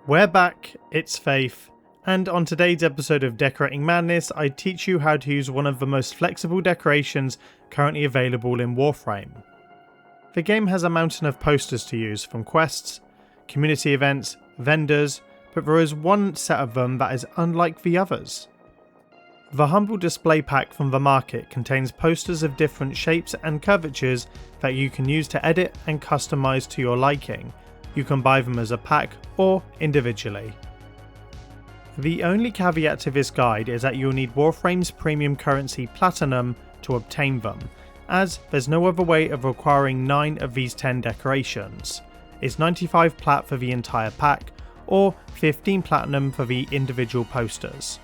We're back, it's Faith, and on today's episode of Decorating Madness, I teach you how to use one of the most flexible decorations currently available in Warframe. The game has a mountain of posters to use from quests, community events, vendors, but there is one set of them that is unlike the others. The humble display pack from the market contains posters of different shapes and curvatures that you can use to edit and customize to your liking. You can buy them as a pack or individually. The only caveat to this guide is that you'll need Warframe's premium currency Platinum to obtain them, as there's no other way of acquiring 9 of these 10 decorations. It's 95 plat for the entire pack, or 15 platinum for the individual posters.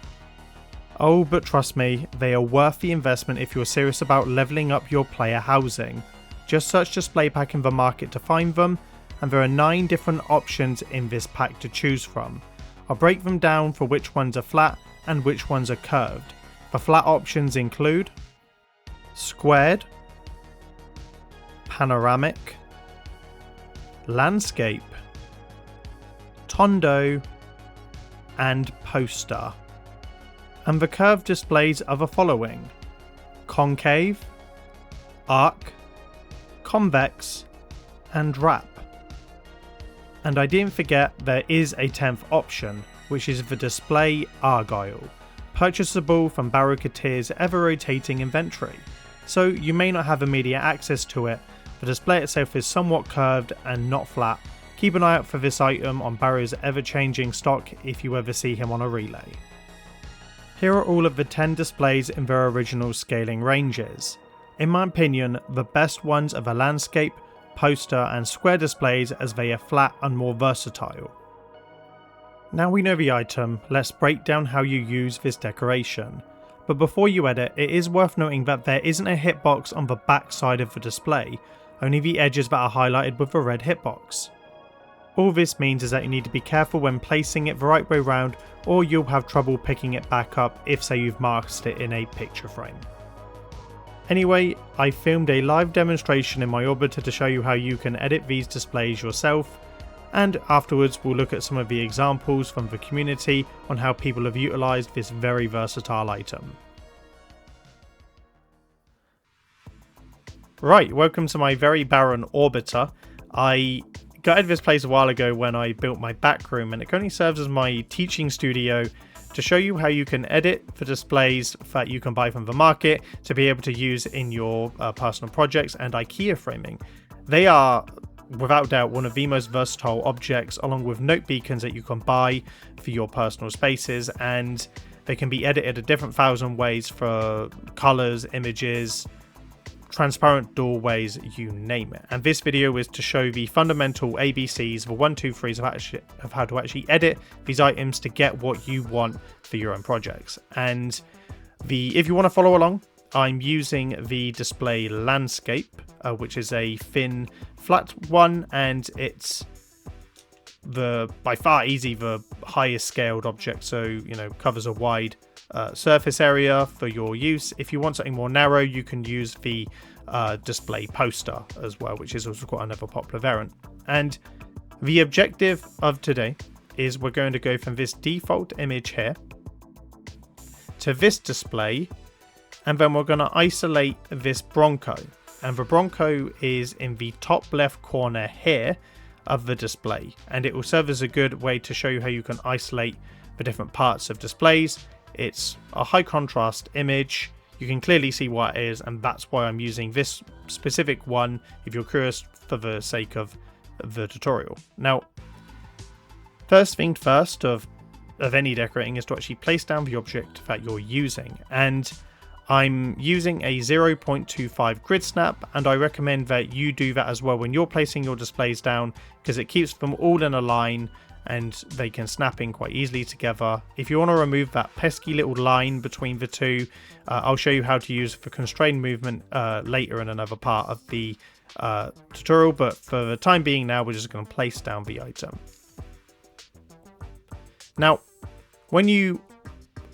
Oh, but trust me, they are worth the investment if you're serious about leveling up your player housing. Just search display pack in the market to find them, and there are 9 different options in this pack to choose from. I'll break them down for which ones are flat and which ones are curved. The flat options include squared, panoramic, landscape, tondo, and poster. And the curved displays are the following: concave, arc, convex, and wrap. And I didn't forget there is a 10th option, which is the display Argyle, purchasable from Barricatier's ever-rotating inventory. So you may not have immediate access to it. The display itself is somewhat curved and not flat. Keep an eye out for this item on Barry's ever-changing stock if you ever see him on a relay. Here are all of the 10 displays in their original scaling ranges. In my opinion, the best ones are the landscape, poster and square displays, as they are flat and more versatile. Now we know the item, let's break down how you use this decoration. But before you edit, it is worth noting that there isn't a hitbox on the back side of the display, only the edges that are highlighted with the red hitbox. All this means is that you need to be careful when placing it the right way round, or you'll have trouble picking it back up if say you've masked it in a picture frame. Anyway, I filmed a live demonstration in my Orbiter to show you how you can edit these displays yourself, and afterwards we'll look at some of the examples from the community on how people have utilised this very versatile item. Right, welcome to my very barren Orbiter. I gutted this place a while ago when I built my Backroom, and it currently serves as my teaching studio to show you how you can edit the displays that you can buy from the market to be able to use in your personal projects and IKEA framing. They are, without doubt, one of the most versatile objects, along with note beacons that you can buy for your personal spaces, and they can be edited a different 1,000 ways for colours, images, transparent doorways, you name it. And this video is to show the fundamental ABCs, the 1, 2, 3s of how to actually edit these items to get what you want for your own projects. And if you want to follow along, I'm using the display landscape, which is a thin, flat one, and it's by far easy the highest scaled object, so covers a wide surface area for your use. If you want something more narrow, you can use the display poster as well, which is also quite another popular variant. And the objective of today is we're going to go from this default image here to this display, and then we're going to isolate this Bronco, and the Bronco is in the top left corner here of the display, and it will serve as a good way to show you how you can isolate the different parts of displays. It's a high contrast image, you can clearly see what it is, and that's why I'm using this specific one if you're curious for the sake of the tutorial. Now, first thing first of any decorating is to actually place down the object that you're using, and I'm using a 0.25 grid snap, and I recommend that you do that as well when you're placing your displays down, because it keeps them all in a line and they can snap in quite easily together. If you want to remove that pesky little line between the two, I'll show you how to use for constrained movement later in another part of the tutorial, but for the time being now we're just going to place down the item. Now, when you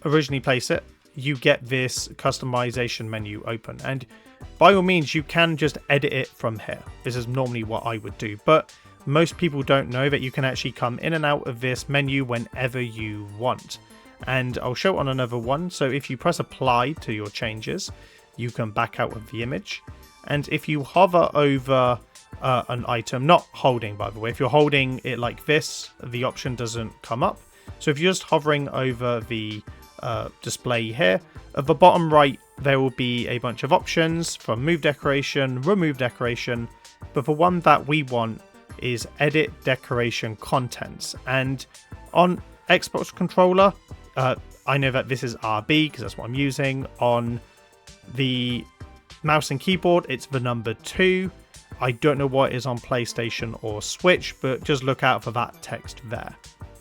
originally place it, you get this customization menu open, and by all means you can just edit it from here. This is normally what I would do, but most people don't know that you can actually come in and out of this menu whenever you want. And I'll show it on another one. So if you press apply to your changes, you can back out of the image. And if you hover over an item, not holding by the way, if you're holding it like this, the option doesn't come up. So if you're just hovering over the display here, at the bottom right, there will be a bunch of options from move decoration, remove decoration, but the one that we want is edit decoration contents. And on Xbox controller, I know that this is RB because that's what I'm using. On the mouse and keyboard, it's the number 2. I don't know what it is on PlayStation or Switch, but just look out for that text there.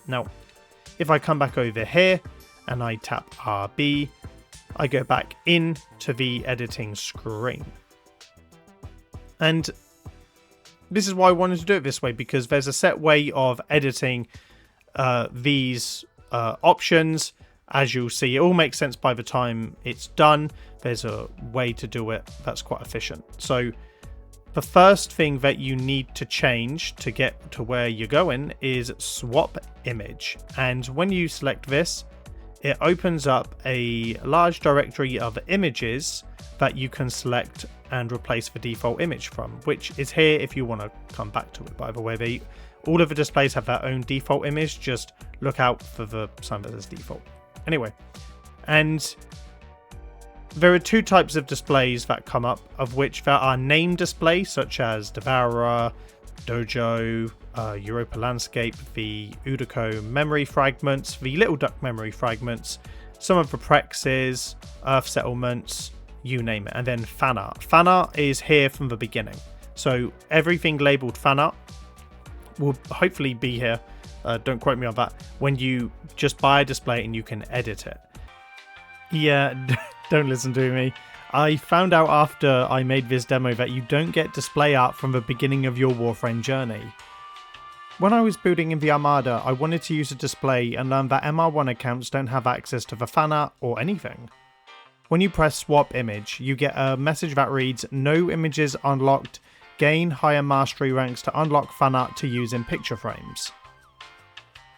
Now, if I come back over here and I tap RB, I go back into the editing screen. And this is why I wanted to do it this way, because there's a set way of editing these options. As you'll see, it all makes sense by the time it's done. There's a way to do it that's quite efficient. So the first thing that you need to change to get to where you're going is swap image. And when you select this, it opens up a large directory of images that you can select and replace the default image from, which is here if you want to come back to it. By the way, all of the displays have their own default image. Just look out for the sign that is default. Anyway, and there are 2 types of displays that come up, of which there are name displays such as Devourer, Dojo, Europa Landscape, the Udako memory fragments, the Little Duck memory fragments, some of the Prexes, Earth settlements, you name it, and then fan art. Fan art is here from the beginning, so everything labeled fan art will hopefully be here. Don't quote me on that. When you just buy a display and you can edit it. Yeah, don't listen to me. I found out after I made this demo that you don't get display art from the beginning of your Warframe journey. When I was building in the Armada, I wanted to use a display and learned that MR1 accounts don't have access to the fan art or anything. When you press swap image, you get a message that reads, "No images unlocked. Gain higher mastery ranks to unlock fan art to use in picture frames."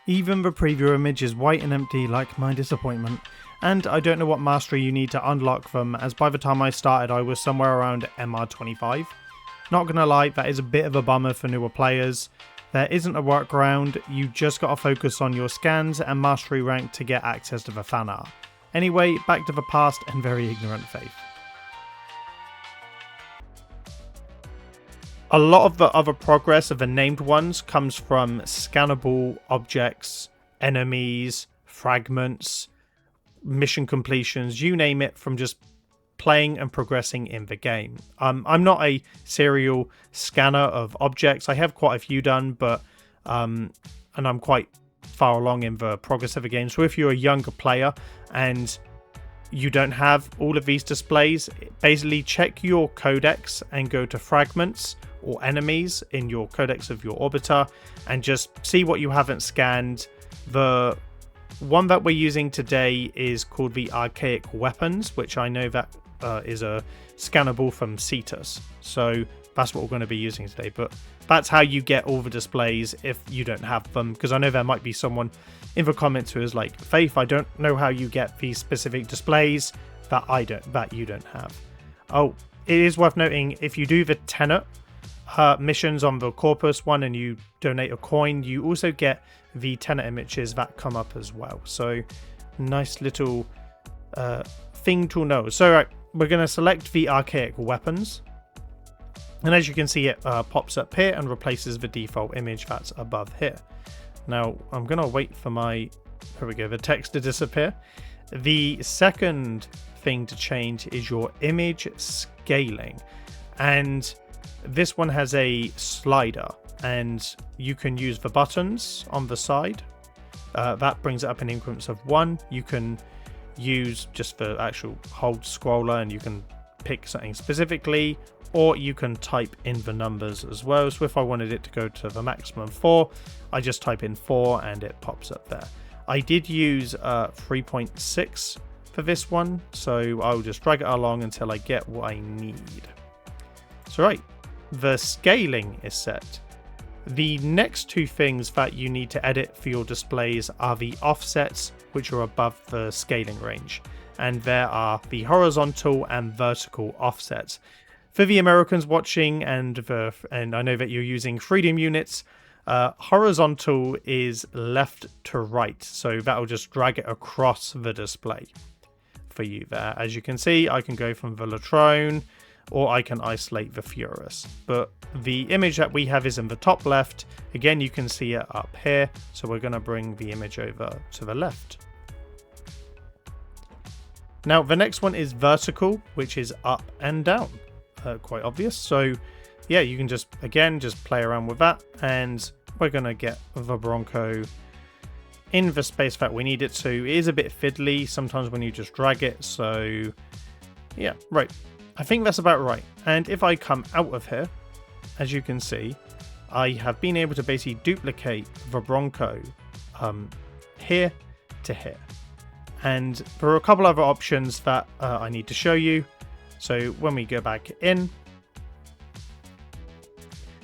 Even the preview image is white and empty, like my disappointment. And I don't know what mastery you need to unlock them, as by the time I started I was somewhere around MR25. Not gonna lie, that is a bit of a bummer for newer players. There isn't a workaround, you just gotta focus on your scans and mastery rank to get access to the fan art. Anyway, back to the past and very ignorant faith. A lot of the other progress of the named ones comes from scannable objects, enemies, fragments, mission completions, you name it, from just playing and progressing in the game. I'm not a serial scanner of objects. I have quite a few done, but and I'm quite far along in the progress of the game. So if you're a younger player and you don't have all of these displays, basically check your codex and go to fragments or enemies in your codex of your orbiter and just see what you haven't scanned. The one that we're using today is called the Archaic Weapons, which I know that is a scannable from Cetus. So that's what we're going to be using today. But that's how you get all the displays if you don't have them, because I know there might be someone in the comments who is like, Faith, I don't know how you get these specific displays that you don't have. Oh, it is worth noting, if you do the Tenet missions on the Corpus one and you donate a coin, you also get the Tenet images that come up as well. So nice little thing to know. So right, we're going to select the Archaic Weapons, and as you can see, it pops up here and replaces the default image that's above here. Now I'm going to wait for the text to disappear. The second thing to change is your image scaling, and this one has a slider, and you can use the buttons on the side. That brings it up in increments of 1. You can use just the actual hold scroller and you can pick something specifically, or you can type in the numbers as well. So if I wanted it to go to the maximum 4, I just type in 4 and it pops up there. I did use 3.6 for this one, so I'll just drag it along until I get what I need. So right, the scaling is set. The next two things that you need to edit for your displays are the offsets, which are above the scaling range, and there are the horizontal and vertical offsets. For the Americans watching, and I know that you're using freedom units, horizontal is left to right, so that'll just drag it across the display for you there. As you can see, I can go from the Latrone, or I can isolate the Furus, but the image that we have is in the top left. Again, you can see it up here, so we're going to bring the image over to the left. Now the next one is vertical, which is up and down, quite obvious. So yeah, you can just play around with that, and we're going to get the Bronco in the space that we need it to. It is a bit fiddly sometimes when you just drag it, so yeah, right. I think that's about right. And if I come out of here, as you can see, I have been able to basically duplicate the Bronco here to here. And there are a couple other options that I need to show you. So when we go back in,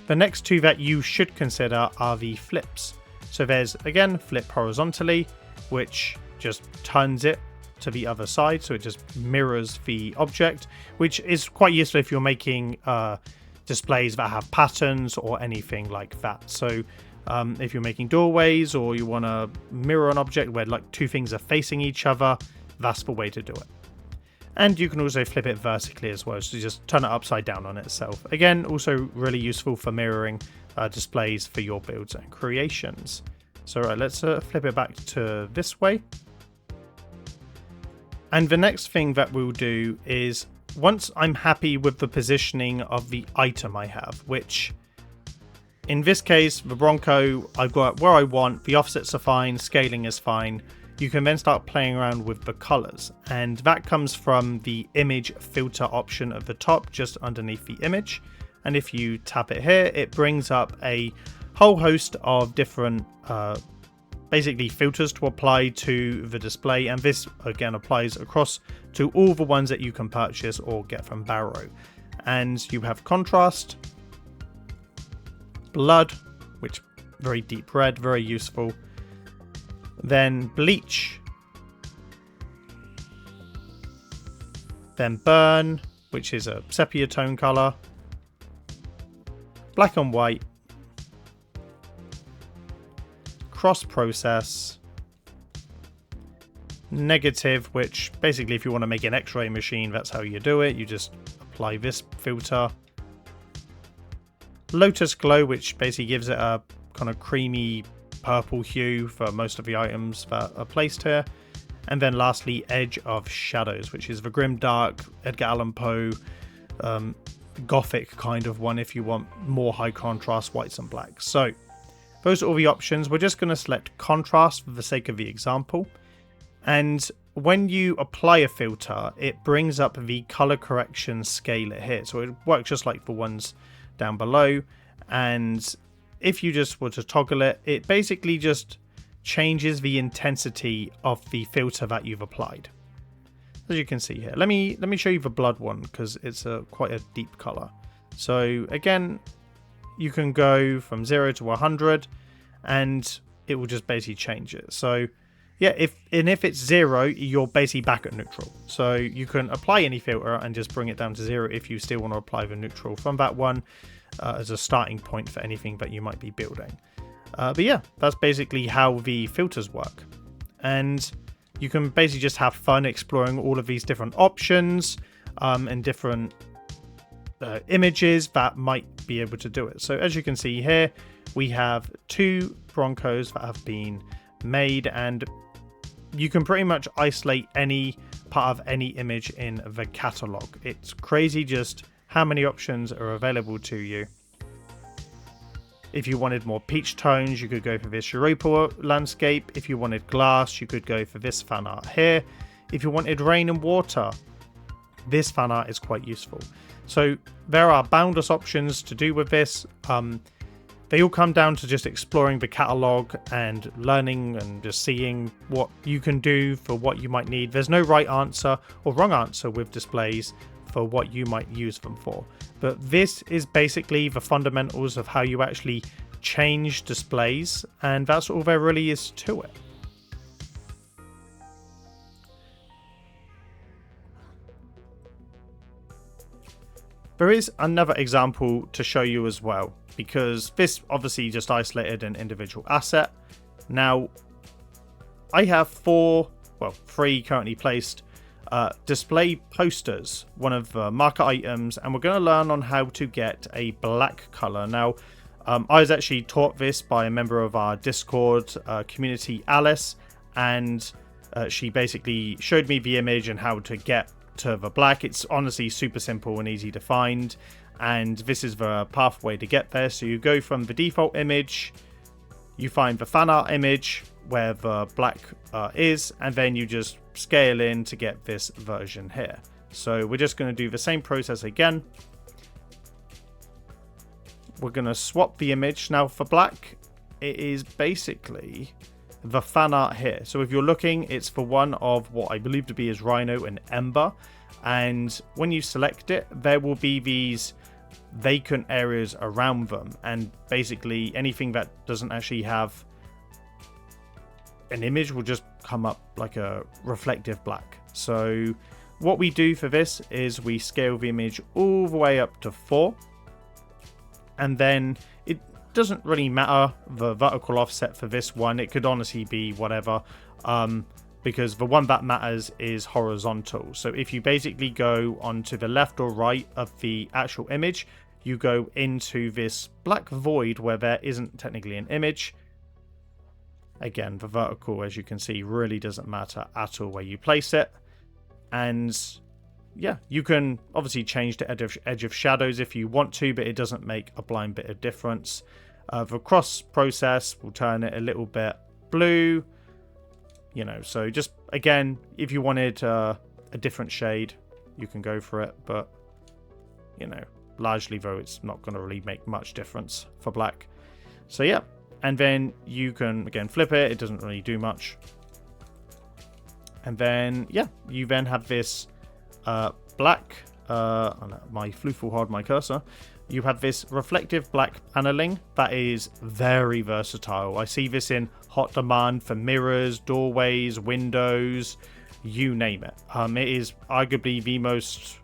the next two that you should consider are the flips. So there's, again, flip horizontally, which just turns it to the other side, so it just mirrors the object, which is quite useful if you're making displays that have patterns or anything like that. So if you're making doorways, or you want to mirror an object where like two things are facing each other, that's the way to do it. And you can also flip it vertically as well, so just turn it upside down on itself. Again, also really useful for mirroring displays for your builds and creations. So right, let's flip it back to this way. And the next thing that we'll do is, once I'm happy with the positioning of the item I have, which in this case, the Bronco, I've got where I want, the offsets are fine, scaling is fine, you can then start playing around with the colors. And that comes from the image filter option at the top, just underneath the image. And if you tap it here, it brings up a whole host of different basically filters to apply to the display, and this again applies across to all the ones that you can purchase or get from Barrow. And you have contrast, blood, which very deep red, very useful, then bleach, then burn, which is a sepia tone color, black and white, cross process, negative, which basically if you want to make an X-ray machine, that's how you do it. You just apply this filter. Lotus glow, which basically gives it a kind of creamy purple hue for most of the items that are placed here. And then lastly, edge of shadows, which is the grim dark Edgar Allan Poe gothic kind of one if you want more high contrast whites and blacks. So those are all the options. We're just going to select contrast for the sake of the example. And when you apply a filter, it brings up the color correction scaler here. So it works just like the ones down below. And if you just were to toggle it, it basically just changes the intensity of the filter that you've applied. As you can see here. Let me show you the blood one, because it's quite a deep color. So again, you can go from 0 to 100 and it will just basically change it. So yeah, if it's 0, you're basically back at neutral. So you can apply any filter and just bring it down to 0 if you still want to apply the neutral from that one as a starting point for anything that you might be building. But yeah, that's basically how the filters work. And you can basically just have fun exploring all of these different options and different images that might be able to do it. So as you can see here, we have 2 Broncos that have been made, and you can pretty much isolate any part of any image in the catalog. It's crazy just how many options are available to you. If you wanted more peach tones, you could go for this Europa landscape. If you wanted glass, you could go for this fan art here. If you wanted rain and water, this fan art is quite useful. So there are boundless options to do with this. They all come down to just exploring the catalog and learning and just seeing what you can do for what you might need. There's no right answer or wrong answer with displays for what you might use them for. But this is basically the fundamentals of how you actually change displays, and that's all there really is to it. There is another example to show you as well, because this obviously just isolated an individual asset. Now, I have three currently placed display posters, one of the marker items, and we're going to learn on how to get a black color. Now, I was actually taught this by a member of our Discord community, Alice, and she basically showed me the image and how to get to the black. It's honestly super simple and easy to find, and this is the pathway to get there. So you go from the default image, you find the fan art image where the black is, and then you just scale in to get this version here. So we're just going to do the same process again. We're going to swap the image. Now for black, it is basically the fan art here. So if you're looking, it's for one of what I believe to be is Rhino and Ember, and when you select it, there will be these vacant areas around them, and basically anything that doesn't actually have an image will just come up like a reflective black. So what we do for this is we scale the image all the way up to 4, and then it doesn't really matter the vertical offset for this one. It could honestly be whatever, because the one that matters is horizontal. So if you basically go onto the left or right of the actual image, you go into this black void where there isn't technically an image. Again, the vertical, as you can see, really doesn't matter at all where you place it. And yeah, you can obviously change the edge of shadows if you want to, but it doesn't make a blind bit of difference. The cross process will turn it a little bit blue, you know. So just again, if you wanted a different shade, you can go for it, but you know, largely though, it's not going to really make much difference for black. So yeah, and then you can again flip it. It doesn't really do much. And then yeah, you then have this black. My floof will hold my cursor. You have this reflective black paneling that is very versatile. I see this in hot demand for mirrors, doorways, windows, you name it. It is arguably the most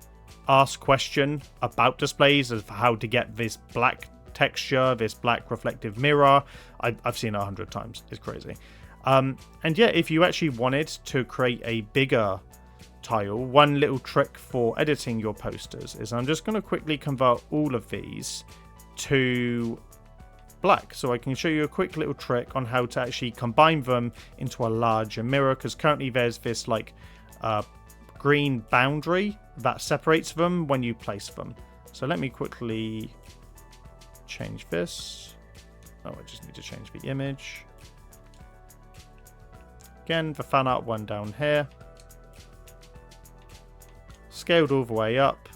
asked question about displays of how to get this black texture, this black reflective mirror. I've seen it 100 times. It's crazy. And yeah, if you actually wanted to create a bigger tile, one little trick for editing your posters is I'm just going to quickly convert all of these to black, so I can show you a quick little trick on how to actually combine them into a larger mirror, because currently there's this like green boundary that separates them when you place them. So let me quickly change this. Oh, I just need to change the image. Again, the fan art one down here, scaled all the way up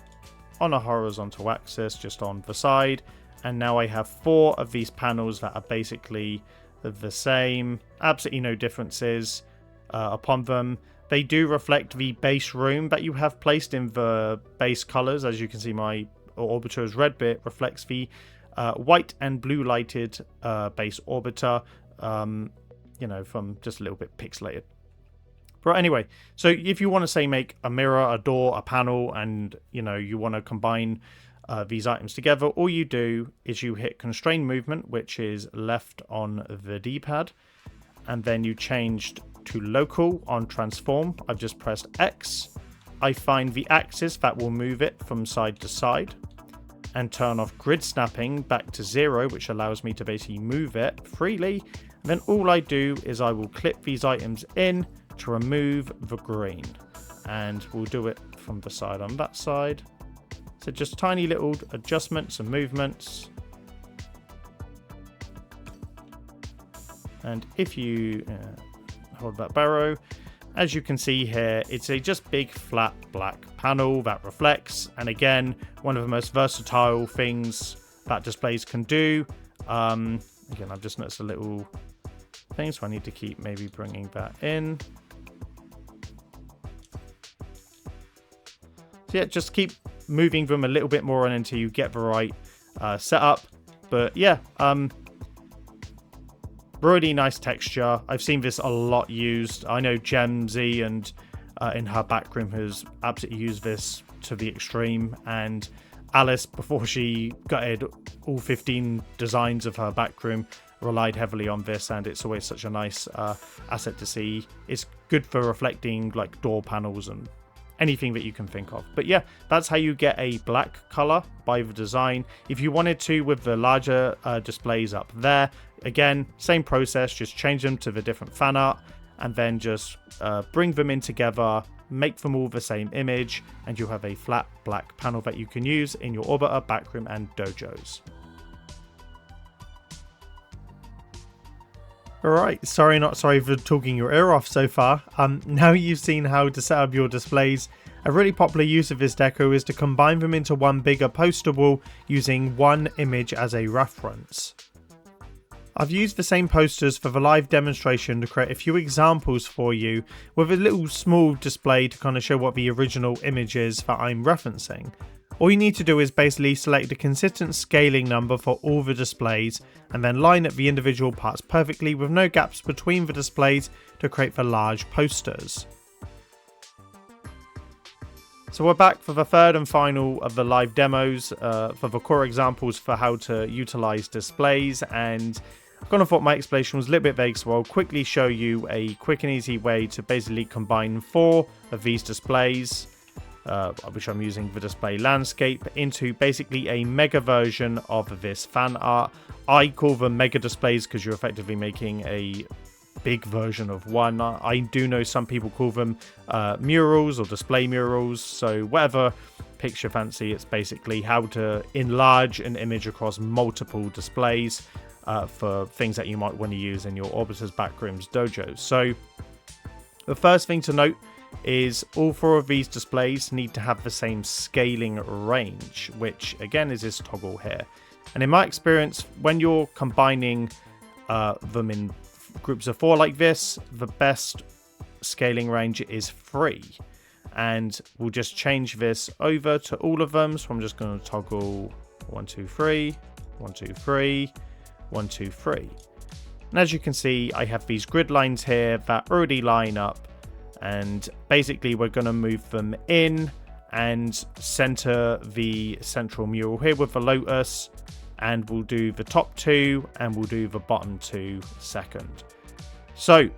on a horizontal axis just on the side, and now I have 4 of these panels that are basically the same, absolutely no differences upon them. They do reflect the base room that you have placed in the base colors. As you can see, my orbiter's red bit reflects the white and blue lighted base orbiter, you know, from just a little bit pixelated. But anyway, so if you want to say make a mirror, a door, a panel, and you know you want to combine these items together, all you do is you hit constrain movement, which is left on the D-pad, and then you changed to local on transform. I've just pressed X. I find the axis that will move it from side to side, and turn off grid snapping back to 0, which allows me to basically move it freely. And then all I do is I will clip these items in to remove the green, and we'll do it from the side on that side. So just tiny little adjustments and movements. And if you hold that barrow, as you can see here, it's a just big flat black panel that reflects, and again, one of the most versatile things that displays can do. Again, I've just noticed a little thing, so I need to keep maybe bringing that in. So yeah, just keep moving them a little bit more until you get the right setup. But yeah, Really nice texture. I've seen this a lot used. I know Gemzy and in her Backroom has absolutely used this to the extreme, and Alice, before she gutted all 15 designs of her Backroom, relied heavily on this, and it's always such a nice asset to see. It's good for reflecting like door panels and anything that you can think of. But yeah, that's how you get a black color by the design. If you wanted to with the larger displays up there, again, same process, just change them to the different fan art and then just bring them in together, make them all the same image, and you'll have a flat black panel that you can use in your Orbiter, Backroom and Dojos. Alright, sorry not sorry for talking your ear off so far. Now you've seen how to set up your displays, a really popular use of this deco is to combine them into one bigger poster wall using one image as a reference. I've used the same posters for the live demonstration to create a few examples for you with a little small display to kind of show what the original image is that I'm referencing. All you need to do is basically select a consistent scaling number for all the displays and then line up the individual parts perfectly with no gaps between the displays to create the large posters. So we're back for the third and final of the live demos for the core examples for how to utilize displays, and I kind of thought my explanation was a little bit vague, so I'll quickly show you a quick and easy way to basically combine 4 of these displays, which I'm using the display landscape, into basically a mega version of this fan art. I call them mega displays because you're effectively making a big version of one. I do know some people call them murals or display murals, so whatever picture fancy, it's basically how to enlarge an image across multiple displays for things that you might want to use in your Orbiters, Backrooms, Dojos. So the first thing to note is all 4 of these displays need to have the same scaling range, which again is this toggle here. And in my experience, when you're combining them in groups of 4 like this, the best scaling range is 3. And we'll just change this over to all of them. So I'm just going to toggle 1, 2, 3, 1, 2, 3, 1, 2, 3. And as you can see, I have these grid lines here that already line up, and basically we're going to move them in and center the central mural here with the lotus, and we'll do the top 2 and we'll do the bottom 2 second. So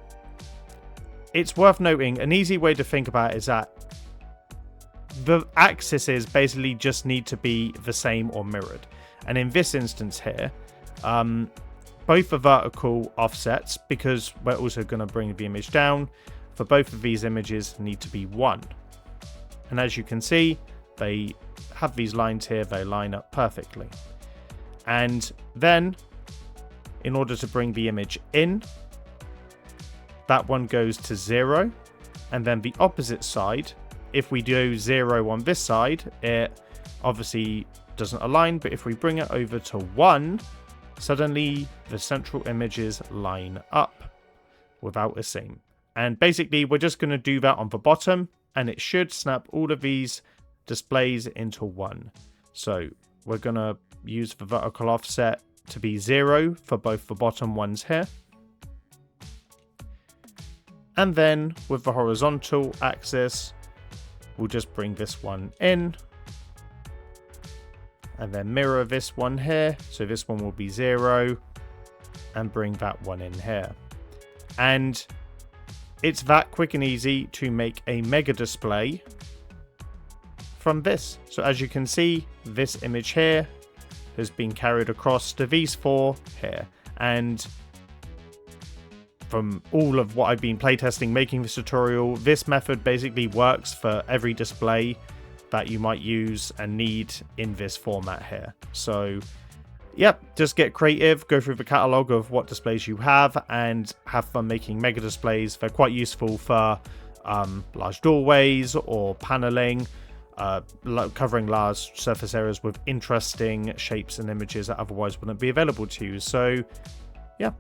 it's worth noting, an easy way to think about it is that the axes basically just need to be the same or mirrored, and in this instance here, both the vertical offsets, because we're also going to bring the image down, for both of these images need to be 1. And as you can see, they have these lines here, they line up perfectly. And then, in order to bring the image in, that one goes to 0, and then the opposite side, if we do 0 on this side, it obviously doesn't align, but if we bring it over to 1, suddenly the central images line up without a seam. And basically we're just going to do that on the bottom, and it should snap all of these displays into 1. So we're going to use the vertical offset to be 0 for both the bottom ones here. And then with the horizontal axis, we'll just bring this one in and then mirror this one here. So this one will be 0 and bring that one in here. And it's that quick and easy to make a mega display from this. So as you can see, this image here has been carried across to these 4 here. And from all of what I've been playtesting making this tutorial, this method basically works for every display that you might use and need in this format here. So yep, just get creative, go through the catalog of what displays you have and have fun making mega displays. They're quite useful for large doorways or paneling, covering large surface areas with interesting shapes and images that otherwise wouldn't be available to you. So yeah.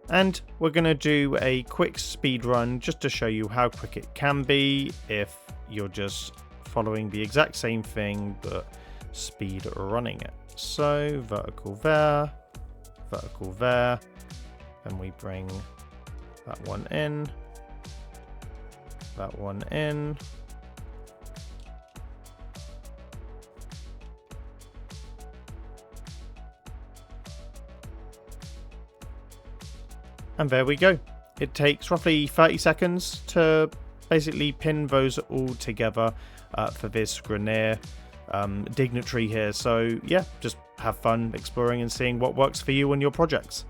And we're going to do a quick speed run just to show you how quick it can be if you're just following the exact same thing but speed running it. So vertical there, vertical there. Then we bring that one in, that one in. And there we go. It takes roughly 30 seconds to basically pin those all together for this Grenier dignitary here. So yeah, just have fun exploring and seeing what works for you on your projects.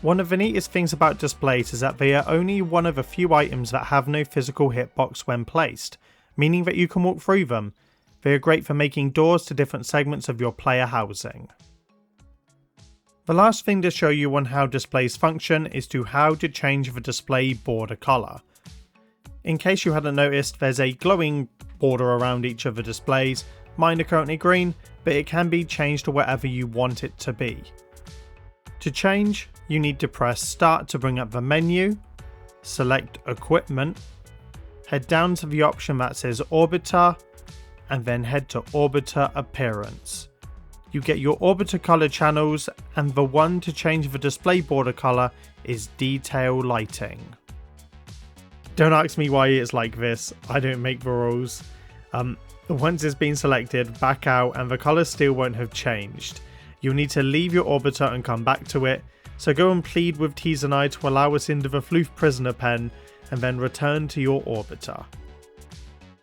One of the neatest things about displays is that they are only one of a few items that have no physical hitbox when placed, meaning that you can walk through them. They are great for making doors to different segments of your player housing. The last thing to show you on how displays function is how to change the display border colour. In case you hadn't noticed, there's a glowing border around each of the displays. Mine are currently green, but it can be changed to whatever you want it to be. To change, you need to press Start to bring up the menu, select Equipment, head down to the option that says Orbiter, and then head to Orbiter Appearance. You get your orbiter color channels, and the one to change the display border color is Detail Lighting. Don't ask me why it's like this, I don't make the rules. Once it's been selected, back out and the color still won't have changed. You'll need to leave your orbiter and come back to it, so go and plead with Tizanai to allow us into the Floof prisoner pen, and then return to your orbiter.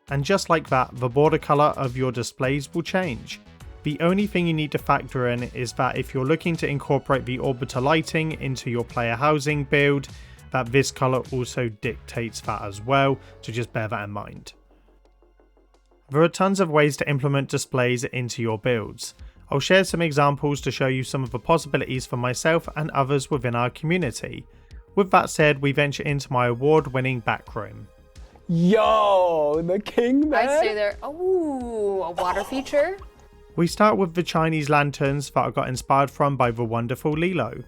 And just like that, the border color of your displays will change. The only thing you need to factor in is that if you're looking to incorporate the orbiter lighting into your player housing build, that this colour also dictates that as well, so just bear that in mind. There are tons of ways to implement displays into your builds. I'll share some examples to show you some of the possibilities for myself and others within our community. With that said, we venture into my award-winning Backroom. Yo, the king, man! I'd say there. Oh, a water feature. We start with the Chinese lanterns that I got inspired from by the wonderful Lilo.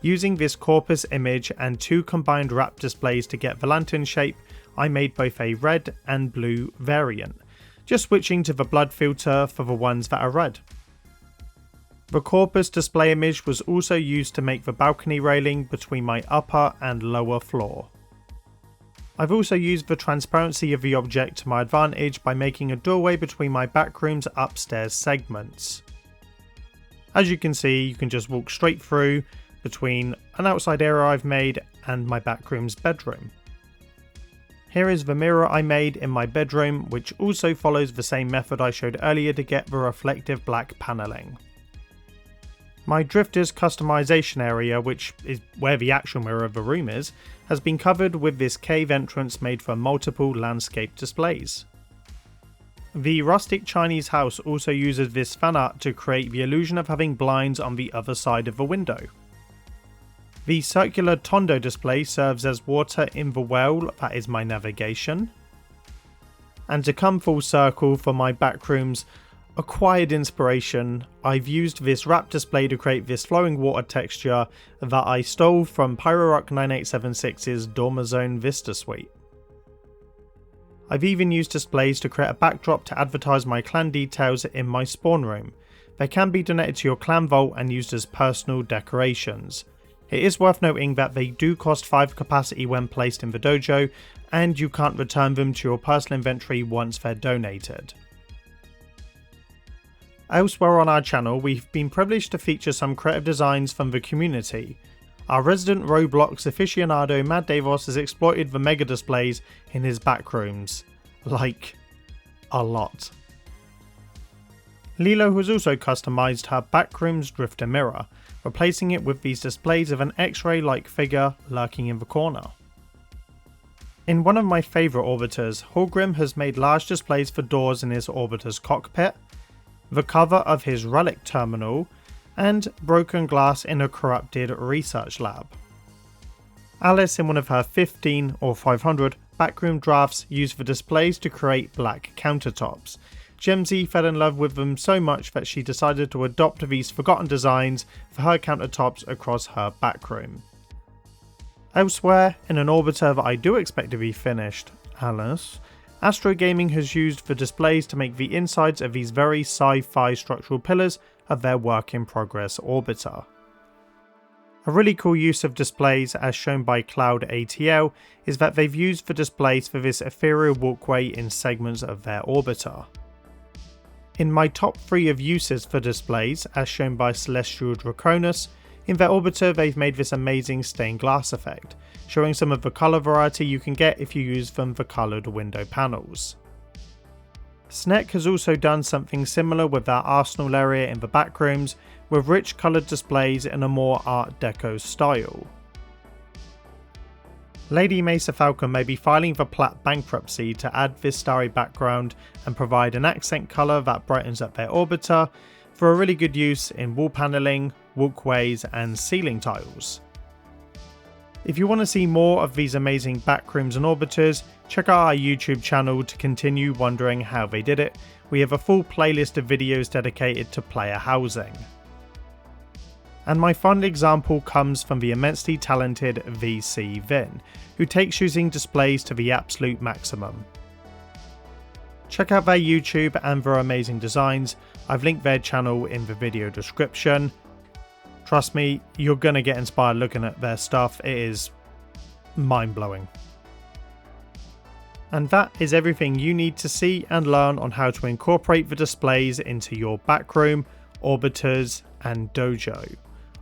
Using this corpus image and two combined wrap displays to get the lantern shape, I made both a red and blue variant, just switching to the blood filter for the ones that are red. The corpus display image was also used to make the balcony railing between my upper and lower floor. I've also used the transparency of the object to my advantage by making a doorway between my backroom's upstairs segments. As you can see, you can just walk straight through between an outside area I've made and my backroom's bedroom. Here is the mirror I made in my bedroom, which also follows the same method I showed earlier to get the reflective black paneling. My Drifter's customization area, which is where the actual mirror of the room is, has been covered with this cave entrance made for multiple landscape displays. The rustic Chinese house also uses this fan art to create the illusion of having blinds on the other side of the window. The circular Tondo display serves as water in the well that is my navigation. And to come full circle for my backroom's acquired inspiration, I've used this wrap display to create this flowing water texture that I stole from PyroRock 9876's Dormer Zone Vista Suite. I've even used displays to create a backdrop to advertise my clan details in my spawn room. They can be donated to your clan vault and used as personal decorations. It is worth noting that they do cost 5 capacity when placed in the dojo, and you can't return them to your personal inventory once they're donated. Elsewhere on our channel, we've been privileged to feature some creative designs from the community. Our resident Roblox aficionado Mad Davos has exploited the mega displays in his backrooms. Like, a lot. Lilo has also customised her backroom's drifter mirror, replacing it with these displays of an X-ray-like figure lurking in the corner. In one of my favourite orbiters, Hallgrim has made large displays for doors in his orbiter's cockpit, the cover of his relic terminal, and broken glass in a corrupted research lab. Alice, in one of her 15 or 500 backroom drafts, used the displays to create black countertops. Gemsy fell in love with them so much that she decided to adopt these forgotten designs for her countertops across her backroom. Elsewhere, in an orbiter that I do expect to be finished, Alice, Astro Gaming has used the displays to make the insides of these very sci-fi structural pillars of their work in progress orbiter. A really cool use of displays as shown by Cloud ATL is that they've used the displays for this ethereal walkway in segments of their orbiter. In my top 3 of uses for displays as shown by Celestial Draconis, in their orbiter they've made this amazing stained glass effect, showing some of the colour variety you can get if you use them for coloured window panels. Sneck has also done something similar with their arsenal area in the backrooms, with rich coloured displays in a more Art Deco style. Lady Mesa Falcon may be filing for plat bankruptcy to add this starry background and provide an accent colour that brightens up their orbiter for a really good use in wall panelling, walkways and ceiling tiles. If you want to see more of these amazing backrooms and orbiters, check out our YouTube channel to continue wondering how they did it. We have a full playlist of videos dedicated to player housing. And my final example comes from the immensely talented VC Vin, who takes using displays to the absolute maximum. Check out their YouTube and their amazing designs. I've linked their channel in the video description. Trust me, you're gonna get inspired looking at their stuff. It is mind-blowing. And that is everything you need to see and learn on how to incorporate the displays into your backroom, orbiters and dojo.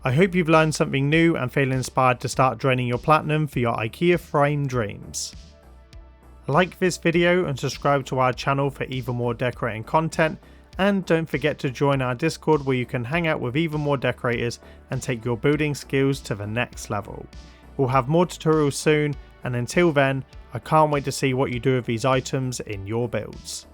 I hope you've learned something new and feel inspired to start draining your platinum for your IKEA frame dreams. Like this video and subscribe to our channel for even more decorating content, and don't forget to join our Discord where you can hang out with even more decorators and take your building skills to the next level. We'll have more tutorials soon, and until then, I can't wait to see what you do with these items in your builds.